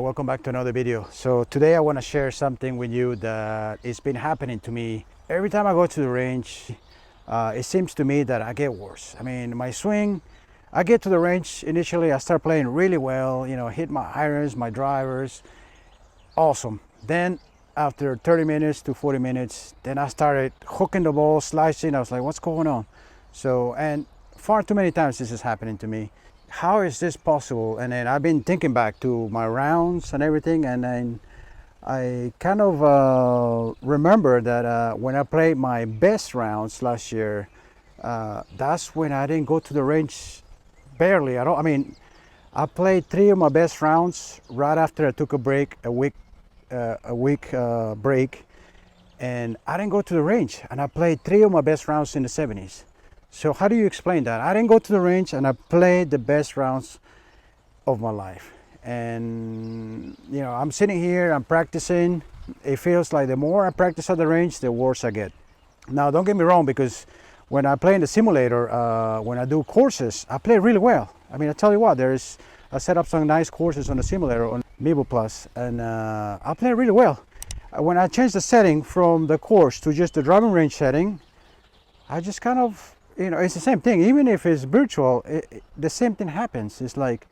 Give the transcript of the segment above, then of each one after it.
Welcome back to another video. So today I want to share something with you that it's been happening to me. Every time I go to the range, it seems to me that I get worse. I mean, my swing, I get to the range, initially I start playing really well, hit my irons, my drivers, awesome. Then after 30 minutes to 40 minutes, then I started hooking the ball, slicing. I was like, what's going on? And far too many times this is happening to me. How is this possible? And then I've been thinking back to my rounds and everything, and then I kind of remember that when I played my best rounds last year, that's when I didn't go to the range barely at all. I mean, I played 3 of my best rounds right after I took a break, a week break, and I didn't go to the range. And I played 3 of my best rounds in the 70s. So how do you explain that? I didn't go to the range and I played the best rounds of my life. And I'm sitting here, I'm practicing. It feels like the more I practice at the range, the worse I get. Now, don't get me wrong, because when I play in the simulator, when I do courses, I play really well. I mean, I tell you what, I set up some nice courses on the simulator on Mibo Plus, and I play really well. When I change the setting from the course to just the driving range setting, I just kind of, it's the same thing. Even if it's virtual, the same thing happens. It's like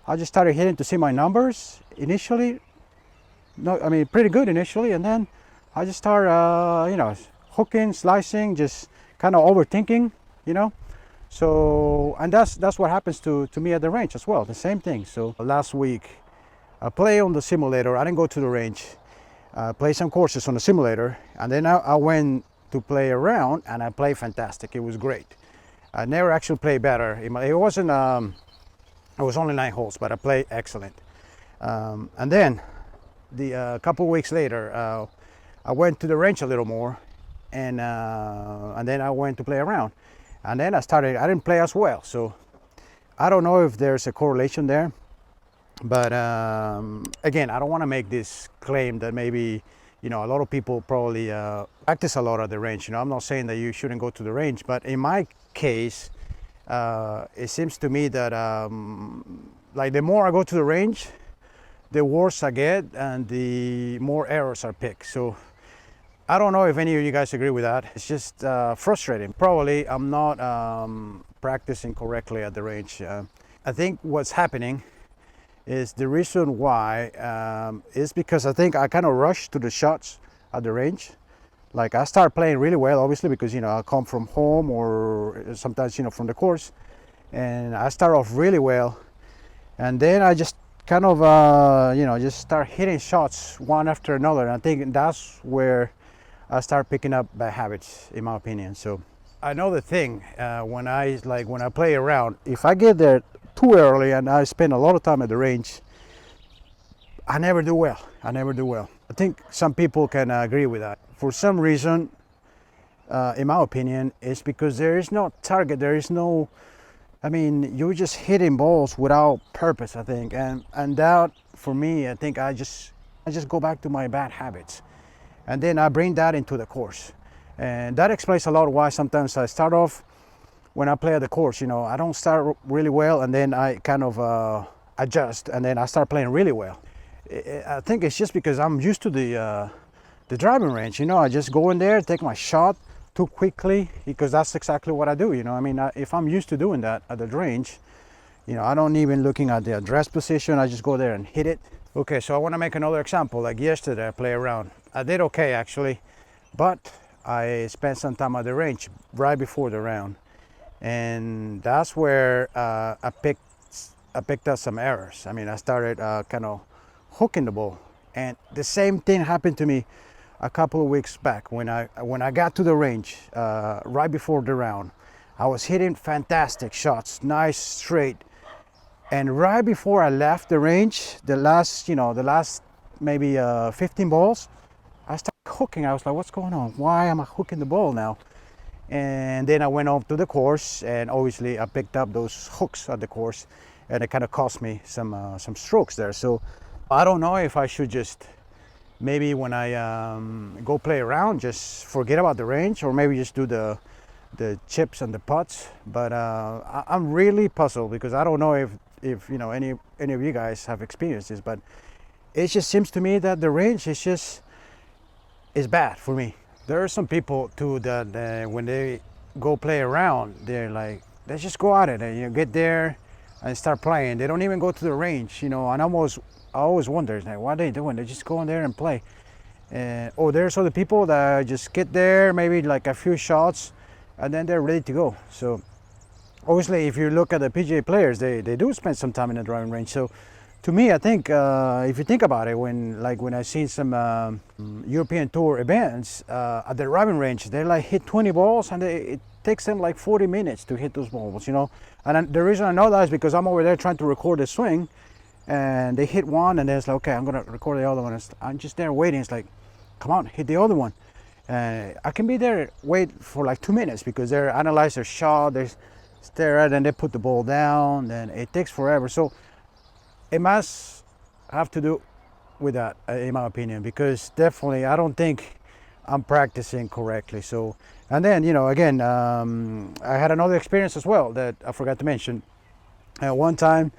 I just started hitting to see my numbers initially. No, I mean, pretty good initially, and then I just start, hooking, slicing, just kind of overthinking, So, and that's what happens to me at the range as well. The same thing. So last week, I play on the simulator. I didn't go to the range. Play some courses on the simulator, and then I went to play around, and I played fantastic. It was great. I never actually played better. It wasn't. It was only 9 holes, but I played excellent. And then, the couple weeks later, I went to the range a little more, and then I went to play around, and then I didn't play as well. So I don't know if there's a correlation there, but again, I don't want to make this claim that maybe a lot of people probably practice a lot at the range. I'm not saying that you shouldn't go to the range, but in my case, it seems to me that like the more I go to the range, the worse I get and the more errors are picked. So I don't know if any of you guys agree with that. It's just frustrating. Probably I'm not practicing correctly at the range. I think what's happening is the reason why is because I think I kind of rush to the shots at the range. Like I start playing really well, obviously, because I come from home or sometimes from the course, and I start off really well, and then I just kind of just start hitting shots one after another. And I think that's where I start picking up bad habits, in my opinion. So another thing, when I play around, if I get there too early and I spend a lot of time at the range, I never do well. I think some people can agree with that. For some reason, in my opinion, it's because there is no target. There is no, you're just hitting balls without purpose, I think. And that, for me, I think I just go back to my bad habits. And then I bring that into the course. And that explains a lot why sometimes I start off, when I play at the course, I don't start really well, and then I kind of adjust, and then I start playing really well. I think it's just because I'm used to the driving range. I just go in there, take my shot too quickly, because that's exactly what I do. If I'm used to doing that at the range, I don't even looking at the address position. I just go there and hit it. Okay, so I want to make another example. Like yesterday, I play around. I did okay actually, but I spent some time at the range right before the round, and that's where I picked up some errors. I started kind of hooking the ball, and the same thing happened to me a couple of weeks back when I got to the range right before the round. I was hitting fantastic shots, nice straight, and right before I left the range, the last maybe 15 balls, I started hooking. I was like, what's going on? Why am I hooking the ball now? And then I went off to the course, and obviously I picked up those hooks at the course, and it kind of cost me some strokes there. So I don't know if I should just maybe when I go play around, just forget about the range, or maybe just do the chips and the putts. But I'm really puzzled, because I don't know if any of you guys have experienced this, but it just seems to me that the range is bad for me. There are some people too that when they go play around, they're like, let's just go at it and get there and start playing. They don't even go to the range, and I always wonder, like, what are they doing? They just go in there and play. There's other people that just get there, maybe like a few shots, and then they're ready to go. So obviously, if you look at the PGA players, they do spend some time in the driving range. So to me, I think if you think about it, when I see some European Tour events at the driving range, they like hit 20 balls, and it takes them like 40 minutes to hit those balls, And the reason I know that is because I'm over there trying to record the swing, and they hit one, and then it's like, okay, I'm gonna record the other one. I'm just there waiting. It's like, come on, hit the other one. I can be there, wait for like 2 minutes because they analyze their shot, they stare at it, and they put the ball down, and it takes forever. So it must have to do with that, in my opinion, because definitely I don't think I'm practicing correctly. So, and then again, I had another experience as well that I forgot to mention. One time,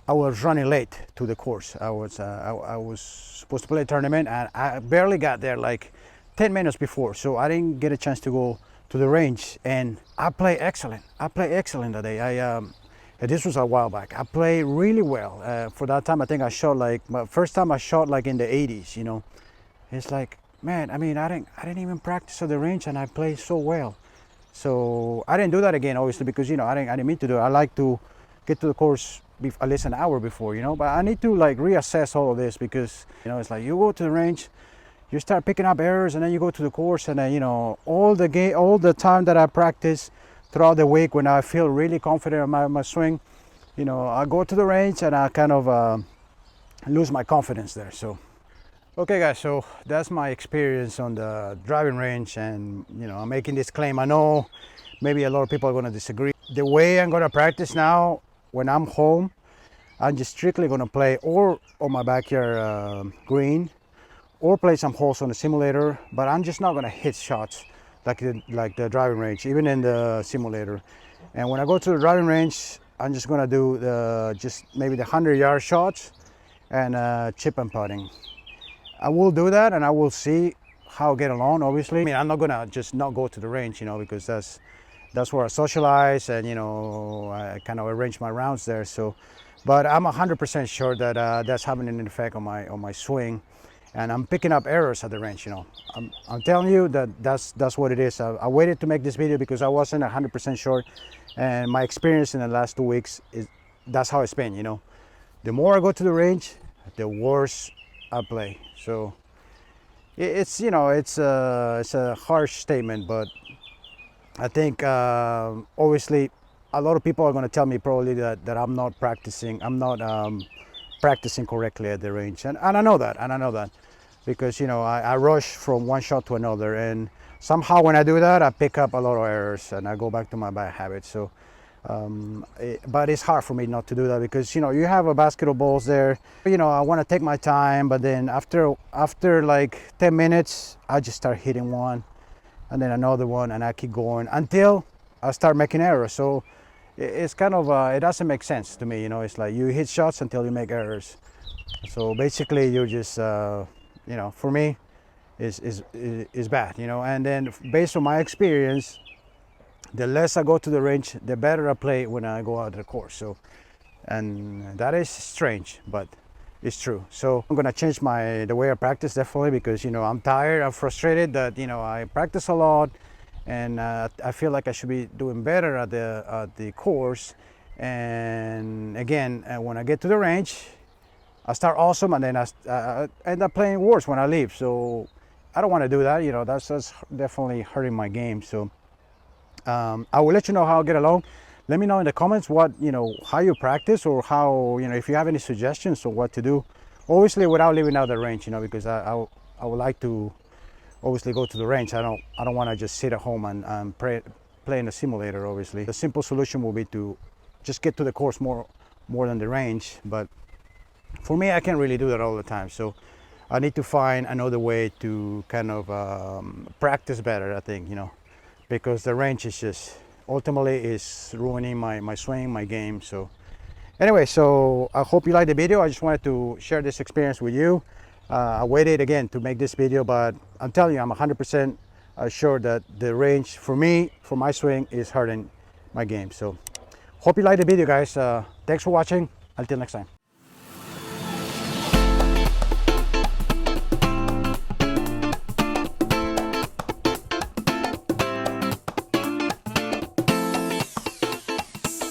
I was running late to the course. I was supposed to play a tournament, and I barely got there, like 10 minutes before. So I didn't get a chance to go to the range, and I played excellent. That day. This was a while back. I played really well. For that time, I think I shot my first time I shot like in the 80s. It's like, man, I mean, I didn't even practice at the range, and I played so well. So I didn't do that again, obviously, because I didn't mean to do it. I like to get to the course at least an hour before, But I need to like reassess all of this because it's like you go to the range, you start picking up errors, and then you go to the course, and then all the time that I practice throughout the week when I feel really confident in my swing, I go to the range and I kind of lose my confidence there. So, okay, guys, so that's my experience on the driving range, and I'm making this claim. I know maybe a lot of people are going to disagree. The way I'm going to practice now, when I'm home, I'm just strictly going to play or on my backyard green, or play some holes on the simulator, but I'm just not going to hit shots like the driving range, even in the simulator. And when I go to the driving range, I'm just gonna do just maybe the 100-yard shots and chip and putting. I will do that, and I will see how I get along. Obviously, I mean, I'm not gonna just not go to the range, because that's where I socialize, and I kind of arrange my rounds there. So, but I'm 100% sure that that's having an effect on my swing. And I'm picking up errors at the range, I'm telling you that's what it is. I waited to make this video because I wasn't 100% sure, and my experience in the last 2 weeks that's how it's been. The more I go to the range, the worse I play. So it's a harsh statement, but I think obviously a lot of people are going to tell me probably that I'm not practicing. I'm not practicing correctly at the range, and I know that, because I rush from one shot to another, and somehow when I do that, I pick up a lot of errors and I go back to my bad habits. So but it's hard for me not to do that because you have a basket of balls there. I want to take my time, but then after like 10 minutes I just start hitting one and then another one, and I keep going until I start making errors. So it's kind of it doesn't make sense to me. It's like you hit shots until you make errors. So basically you're just for me is bad. And then based on my experience, the less I go to the range, the better I play when I go out of the course. So, and that is strange, but it's true. So I'm gonna change the way I practice, definitely, because I'm tired, I'm frustrated that I practice a lot, and I feel like I should be doing better at the course. And again, when I get to the range, I start awesome, and then I end up playing worse when I leave. So I don't want to do that. That's definitely hurting my game. So I will let you know how I get along. Let me know in the comments how you practice, or how if you have any suggestions or what to do. Obviously, without leaving out the range, because I would like to obviously go to the range. I don't want to just sit at home and play in the simulator. Obviously, the simple solution will be to just get to the course more than the range. But for me, I can't really do that all the time. So I need to find another way to kind of practice better, I think, because the range is just ultimately is ruining my swing, my game. So Anyway, so I hope you liked the video. I just wanted to share this experience with you. I waited again to make this video, but I'm telling you, I'm 100% sure that the range for me, for my swing, is hurting my game. So hope you liked the video, guys. Thanks for watching. Until next time.